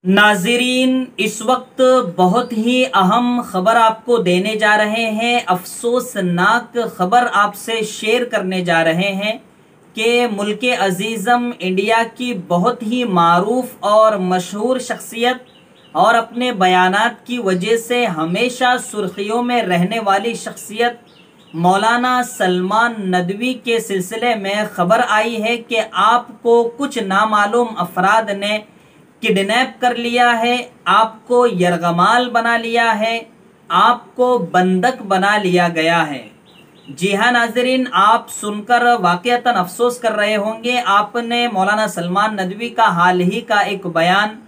नाज़रीन, इस वक्त बहुत ही अहम खबर आपको देने जा रहे हैं। अफसोसनाक खबर आपसे शेयर करने जा रहे हैं कि मुल्के अजीज़म इंडिया की बहुत ही मारूफ और मशहूर शख्सियत और अपने बयानात की वजह से हमेशा सुर्खियों में रहने वाली शख्सियत मौलाना सलमान नदवी के सिलसिले में खबर आई है कि आपको कुछ नामालूम अफराद ने किडनैप कर लिया है, आपको यरगमाल बना लिया है, आपको बंधक बना लिया गया है। जी हाँ नाजरीन, आप सुनकर वाकईतन अफसोस कर रहे होंगे। आपने मौलाना सलमान नदवी का हाल ही का एक बयान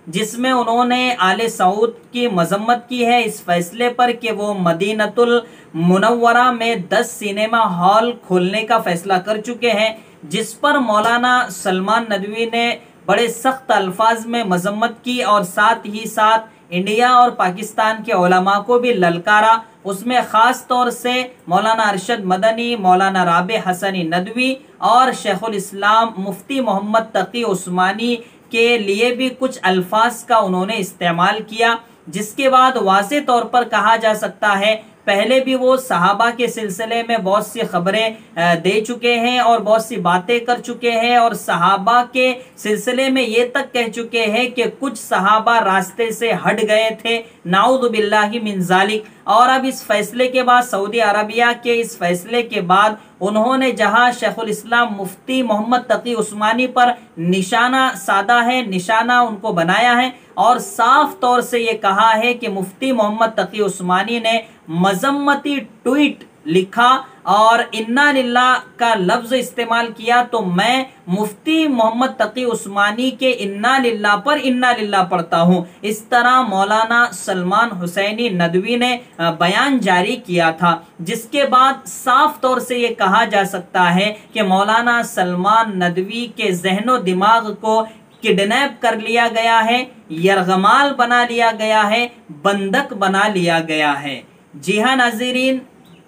जिसमें उन्होंने आले सऊद की मजम्मत की है इस फैसले पर कि वो मदीनतुल मुनव्वरा में 10 सिनेमा हॉल खोलने का फैसला कर चुके हैं, जिस पर मौलाना सलमान नदवी ने बड़े सख्त अल्फाज में मजम्मत की और साथ ही साथ इंडिया और पाकिस्तान के उलमा को भी ललकारा। उसमें खास तौर से मौलाना अरशद मदनी, मौलाना राबे हसनी नदवी और शेखुल इस्लाम मुफ्ती मोहम्मद तकी उस्मानी के लिए भी कुछ अल्फाज का उन्होंने इस्तेमाल किया, जिसके बाद वाज़े तौर पर कहा जा सकता है पहले भी वो सहाबा के सिलसिले में बहुत सी खबरें दे चुके हैं और बहुत सी बातें कर चुके हैं और सहाबा के सिलसिले में ये तक कह चुके हैं कि कुछ सहाबा रास्ते से हट गए थे, नाउज़ु बिल्लाहि मिन ज़ालिक। और अब इस फैसले के बाद, सऊदी अरबिया के इस फैसले के बाद, उन्होंने जहां शेखुल इस्लाम मुफ्ती मोहम्मद तकी उस्मानी पर निशाना साधा है, निशाना उनको बनाया है और साफ तौर से ये कहा है कि मुफ्ती मोहम्मद तकी उस्मानी ने मजम्मती ट्वीट लिखा और इन्ना लिल्लाह का लफ्ज इस्तेमाल किया, तो मैं मुफ्ती मोहम्मद तकी उस्मानी के इन्ना लिल्लाह पर इन्ना लिल्लाह पढ़ता हूँ। इस तरह मौलाना सलमान हुसैनी नदवी ने बयान जारी किया था, जिसके बाद साफ तौर से ये कहा जा सकता है कि मौलाना सलमान नदवी के ज़हनो दिमाग को किडनैप कर लिया गया है, यरगमाल बना लिया गया है, बंधक बना लिया गया है। जी हाँ नाज़रीन,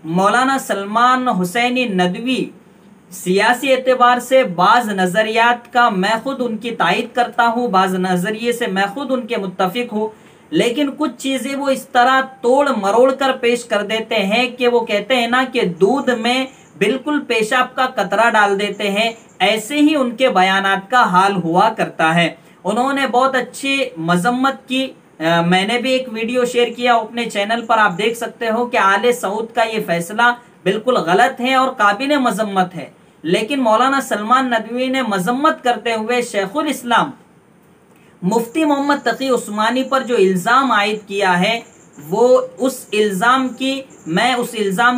मौलाना सलमान हुसैनी नदवी सियासी एतबार से बाज नजरियात का मैं खुद उनकी तायद करता हूँ, बाज नजरिए से मैं खुद उनके मुत्तफिक हूँ, लेकिन कुछ चीजें वो इस तरह तोड़ मरोड़ कर पेश कर देते हैं कि वो कहते हैं ना कि दूध में बिल्कुल पेशाब का कतरा डाल देते हैं, ऐसे ही उनके बयानात का हाल हुआ करता है। उन्होंने बहुत अच्छी मजम्मत की, मैंने भी एक वीडियो शेयर किया अपने चैनल पर, आप देख सकते हो कि आले सऊद का ये फैसला बिल्कुल गलत है और काबिल मजम्मत है। लेकिन मौलाना सलमान नदवी ने मजम्मत करते हुए शेखुल इस्लाम मुफ्ती मोहम्मद तकी उस्मानी पर जो इल्ज़ाम आयद किया है, वो उस इल्ज़ाम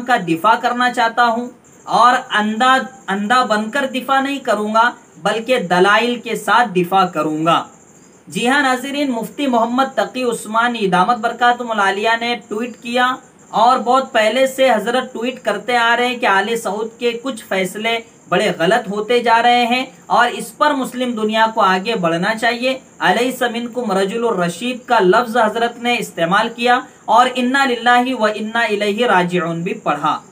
का दिफा करना चाहता हूँ और अंधा बनकर दिफा नहीं करूँगा, बल्कि दलाइल के साथ दिफा करूँगा। जी हाँ नाज़रीन, मुफ्ती मोहम्मद तकी उस्मानी दामत बरकातुहुल आलिया ने ट्वीट किया और बहुत पहले से हजरत ट्वीट करते आ रहे हैं कि आले सऊद के कुछ फैसले बड़े गलत होते जा रहे हैं और इस पर मुस्लिम दुनिया को आगे बढ़ना चाहिए। अलैसा मिनकुम रजुलुर रशीद का लफ्ज हजरत ने इस्तेमाल किया और इन्ना लिल्लाहि व इन्ना इलैहि राजिऊन भी पढ़ा।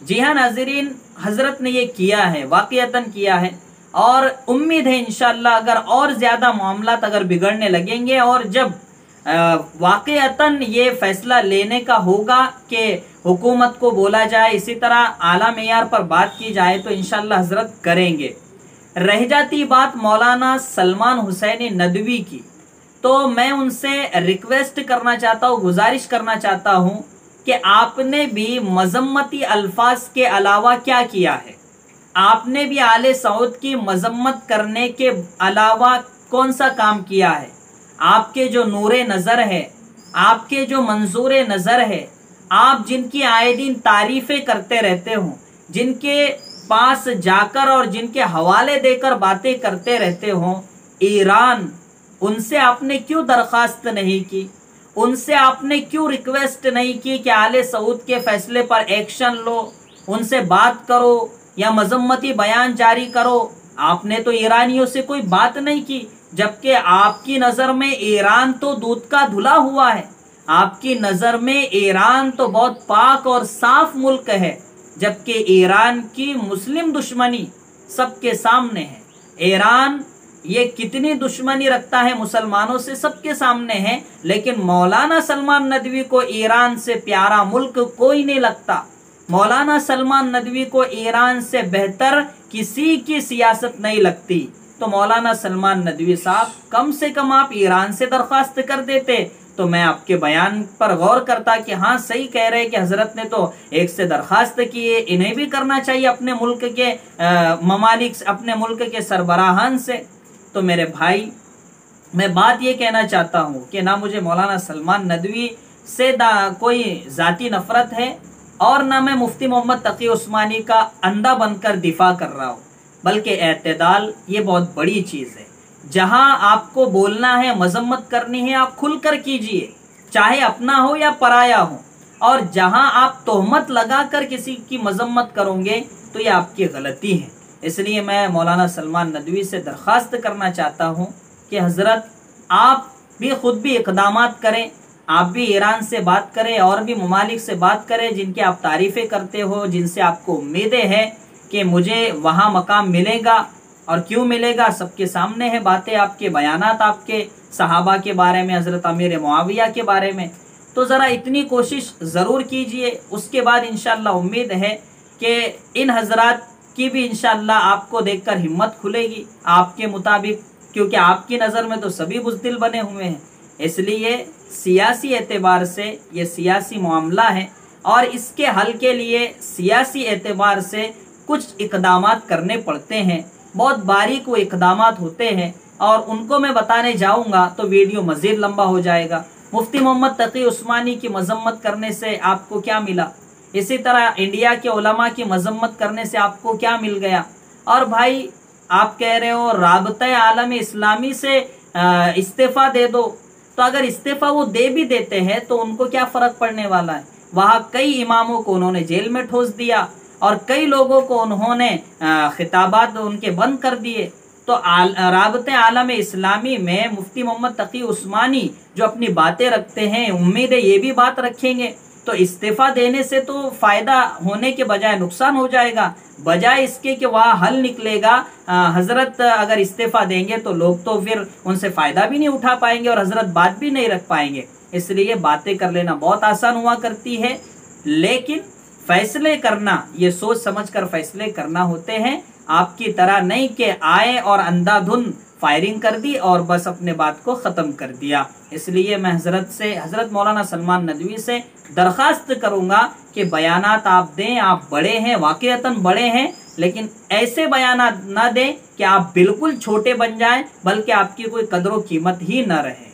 जी हाँ नाज़रीन, हजरत ने ये किया है, वाकईतन किया है और उम्मीद है इंशाअल्लाह अगर और ज्यादा मामलात अगर बिगड़ने लगेंगे और जब वाकईतन ये फैसला लेने का होगा कि हुकूमत को बोला जाए, इसी तरह आला मेयार पर बात की जाए, तो इंशाअल्लाह हजरत करेंगे। रह जाती बात मौलाना सलमान हुसैनी नदवी की, तो मैं उनसे रिक्वेस्ट करना चाहता हूँ, गुजारिश करना चाहता हूँ कि आपने भी मजम्मती अल्फाज के अलावा क्या किया है? आपने भी आले सऊद की मजम्मत करने के अलावा कौन सा काम किया है? आपके जो नूरे नज़र है, आपके जो मंजूर नज़र है, आप जिनकी आए दिन तारीफें करते रहते हो, जिनके पास जाकर और जिनके हवाले देकर बातें करते रहते हो, ईरान, उनसे आपने क्यों दरख्वास्त नहीं की? उनसे आपने क्यों रिक्वेस्ट नहीं की कि आले सऊद के फैसले पर एक्शन लो, उनसे बात करो या मजम्मती बयान जारी करो? आपने तो ईरानियों से कोई बात नहीं की, जबकि आपकी नज़र में ईरान तो दूध का धुला हुआ है, आपकी नज़र में ईरान तो बहुत पाक और साफ मुल्क है, जबकि ईरान की मुस्लिम दुश्मनी सबके सामने है। ईरान ये कितनी दुश्मनी रखता है मुसलमानों से सबके सामने है, लेकिन मौलाना सलमान नदवी को ईरान से प्यारा मुल्क कोई नहीं लगता। मौलाना सलमान नदवी को ईरान से बेहतर किसी की सियासत नहीं लगती। तो मौलाना सलमान नदवी साहब, कम से कम आप ईरान से दरख्वास्त कर देते तो मैं आपके बयान पर गौर करता कि हाँ सही कह रहे कि हजरत ने तो एक से दरखास्त की है, इन्हें भी करना चाहिए अपने मुल्क के ममालिक, अपने मुल्क के सरबराहान से। तो मेरे भाई, मैं बात ये कहना चाहता हूँ कि ना मुझे मौलाना सलमान नदवी से कोई जाती नफरत है और ना मैं मुफ्ती मोहम्मद तकी उस्मानी का अंधा बनकर दिफा कर रहा हूँ, बल्कि एतदाल ये बहुत बड़ी चीज़ है। जहां आपको बोलना है, मजम्मत करनी है, आप खुलकर कीजिए, चाहे अपना हो या पराया हो। और जहां आप तोहमत लगाकर किसी की मजम्मत करोगे तो ये आपकी गलती है। इसलिए मैं मौलाना सलमान नदवी से दरख्वास्त करना चाहता हूं कि हजरत आप भी खुद भी इक़दामात करें, आप भी ईरान से बात करें और भी ममालिक से बात करें जिनकी आप तारीफ़ें करते हो, जिनसे आपको उम्मीदें हैं कि मुझे वहाँ मकाम मिलेगा। और क्यों मिलेगा, सबके सामने है बातें, आपके बयानात, आपके सहाबा के बारे में, हज़रत अमीर मुआविया के बारे में। तो ज़रा इतनी कोशिश ज़रूर कीजिए। उसके बाद इंशाअल्लाह उम्मीद है कि इन हजरात की भी इंशाअल्लाह आपको देखकर हिम्मत खुलेगी आपके मुताबिक, क्योंकि आपकी नज़र में तो सभी बुज़दिल बने हुए हैं। इसलिए सियासी एतबार से ये सियासी मामला है और इसके हल के लिए सियासी एतबार से कुछ इक़दामात करने पड़ते हैं। बहुत बारीक वो इक़दामात होते हैं और उनको मैं बताने जाऊंगा तो वीडियो मज़ीद लंबा हो जाएगा। मुफ्ती मोहम्मद तकी उस्मानी की मजम्मत करने से आपको क्या मिला, इसी तरह इंडिया के उलमा की मजम्मत करने से आपको क्या मिल गया। और भाई आप कह रहे हो राबता आलम इस्लामी से इस्तीफ़ा दे दो, तो अगर इस्तीफ़ा वो दे भी देते हैं तो उनको क्या फ़र्क पड़ने वाला है। वहाँ कई इमामों को उन्होंने जेल में ठोस दिया और कई लोगों को उन्होंने खिताबात उनके बंद कर दिए। तो राबते आलम इस्लामी में मुफ्ती मोहम्मद तकी उस्मानी जो अपनी बातें रखते हैं, उम्मीद है ये भी बात रखेंगे। तो इस्तीफ़ा देने से तो फ़ायदा होने के बजाय नुकसान हो जाएगा, बजाय इसके कि वहाँ हल निकलेगा। हज़रत अगर इस्तीफ़ा देंगे तो लोग तो फिर उनसे फ़ायदा भी नहीं उठा पाएंगे और हज़रत बात भी नहीं रख पाएंगे। इसलिए बातें कर लेना बहुत आसान हुआ करती है, लेकिन फैसले करना ये सोच समझ कर फैसले करना होते हैं। आपकी तरह नहीं कि आए और अंधाधुन फायरिंग कर दी और बस अपने बात को ख़त्म कर दिया। इसलिए मैं हज़रत मौलाना सलमान नदवी से दरख्वास्त करूँगा कि बयानात आप दें। आप बड़े हैं, वाक़ईतन बड़े हैं, लेकिन ऐसे बयानात ना दें कि आप बिल्कुल छोटे बन जाएं, बल्कि आपकी कोई कदर व कीमत ही न रहे।